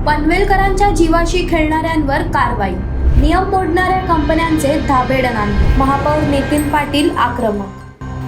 पनवेलकरांच्या जीवाशी खेळणाऱ्यांवर कारवाई, नियम मोडणाऱ्या कंपन्यांचे धाबे दणाणले. महापौर नितीन पाटील आक्रमक.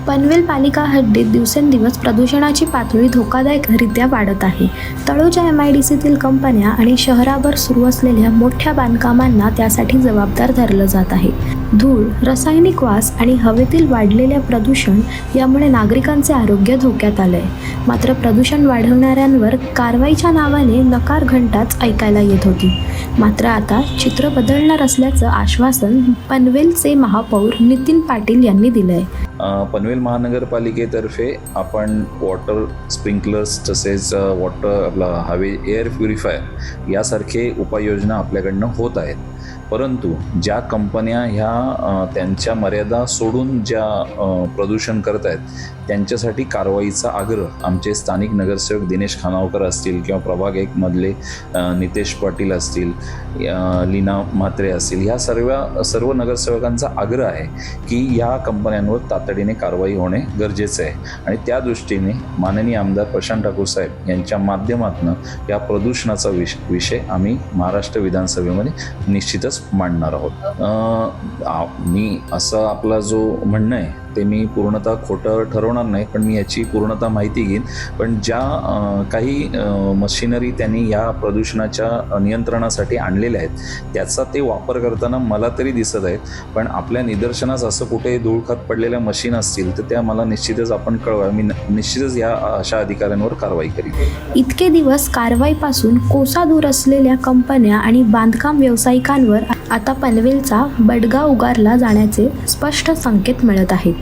पनवेल पालिका हद्दीत दिवसेंदिवस प्रदूषणाची पातळी धोकादायकरित्या वाढत आहे. तळोजा MIDCतील कंपन्या आणि शहराभर सुरू असलेल्या मोठ्या बांधकामांना त्यासाठी जबाबदार धरलं जात आहे. धूळ, रासायनिक वास आणि हवेतील वाढलेल्या प्रदूषण यामुळे नागरिकांचे आरोग्य धोक्यात आलंय. मात्र प्रदूषण वाढवणाऱ्यांवर कारवाईच्या नावाने नकार घंटाच ऐकायला येत होती. मात्र आता चित्र बदलणार असल्याचं आश्वासन पनवेलचे महापौर नितीन पाटील यांनी दिलंय. पनवेल महानगरपालिकेतर्फे आपण वॉटर स्प्रिंकलर्स तसेच हवे एअर प्युरिफायर यासारखे उपाययोजना आपल्याकडनं होत आहेत. परंतु ज्या कंपन्या ह्या त्यांच्या मर्यादा सोडून ज्या प्रदूषण करत आहेत त्यांच्यासाठी कारवाईचा आग्रह आमचे स्थानिक नगरसेवक दिनेश खानावकर असतील किंवा प्रभाग 1 मधले नितेश पाटील असतील, लीना म्हात्रे असतील, ह्या सर्व नगरसेवकांचा आग्रह आहे की या कंपन्यांवर तातडीने कारवाई होणे गरजेचे आहे. आणि त्या दृष्टीने माननीय आमदार प्रशांत ठाकूर साहेब यांच्या माध्यमातून या प्रदूषणाचा विषय आम्ही महाराष्ट्र विधानसभेमध्ये निश्चितच मांडणार आहोत. मी असं आपला जो म्हणणं आहे ते मी पूर्णतः खोटं ठरवणार नाही, पण मी याची पूर्णतः माहिती घेईन. पण ज्या काही मशिनरी त्यांनी या प्रदूषणाच्या नियंत्रणासाठी आणलेल्या आहेत त्याचा ते वापर करताना मला तरी दिसत आहेत. पण आपल्या निदर्शनास असं कुठे धूळ खात पडलेल्या मशीन असतील तर त्या मला निश्चितच आपण कळवा. मी निश्चितच या अशा अधिकाऱ्यांवर कारवाई करीन. इतके दिवस कारवाईपासून कोसा दूर असलेल्या कंपन्या आणि बांधकाम व्यावसायिकांवर आता पनवेलचा बडगा उगारला जाण्याचे स्पष्ट संकेत मिळत आहेत.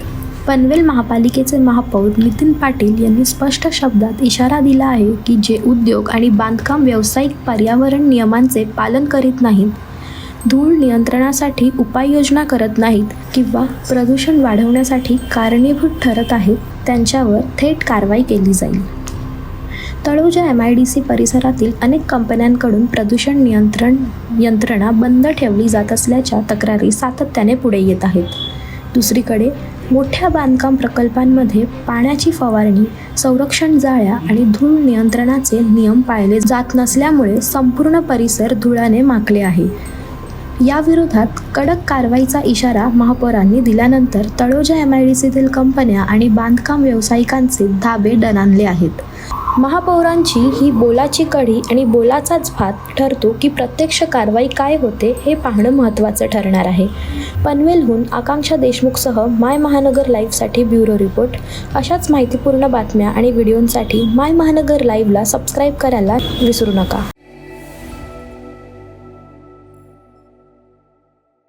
पनवेल महापालिकेचे महापौर नितीन पाटील यांनी स्पष्ट शब्दात इशारा दिला आहे की जे उद्योग आणि बांधकाम व्यावसायिक पर्यावरण नियमांचे पालन करीत नाहीत, धूळ नियंत्रणासाठी उपाययोजना करत नाहीत किंवा प्रदूषण वाढवण्यासाठी कारणीभूत ठरत आहेत, त्यांच्यावर थेट कारवाई केली जाईल. तळोजा MIDC परिसरातील अनेक कंपन्यांकडून प्रदूषण नियंत्रण यंत्रणा बंद ठेवली जात असल्याच्या तक्रारी सातत्याने पुढे येत आहेत. दुसरीकडे मोठ्या बांधकाम प्रकल्पांमध्ये पाण्याची फवारणी, संरक्षण जाळ्या आणि धूळ नियंत्रणाचे नियम पाळले जात नसल्यामुळे संपूर्ण परिसर धुळाने माखले आहे. याविरोधात कडक कारवाईचा इशारा महापौरांनी दिल्यानंतर तळोजा MIDCतील कंपन्या आणि बांधकाम व्यावसायिकांचे धाबे दणाणले आहेत. महापौरांची ही बोलाची कढी आणि बोलाचाच भात ठरतो की प्रत्यक्ष कारवाई काय होते हे पाहणं महत्त्वाचं ठरणार आहे. पनवेलहून आकांक्षा देशमुखसह माय महानगर लाईव्हसाठी ब्युरो रिपोर्ट. अशाच माहितीपूर्ण बातम्या आणि व्हिडिओंसाठी माय महानगर लाईव्हला सबस्क्राईब करायला विसरू नका.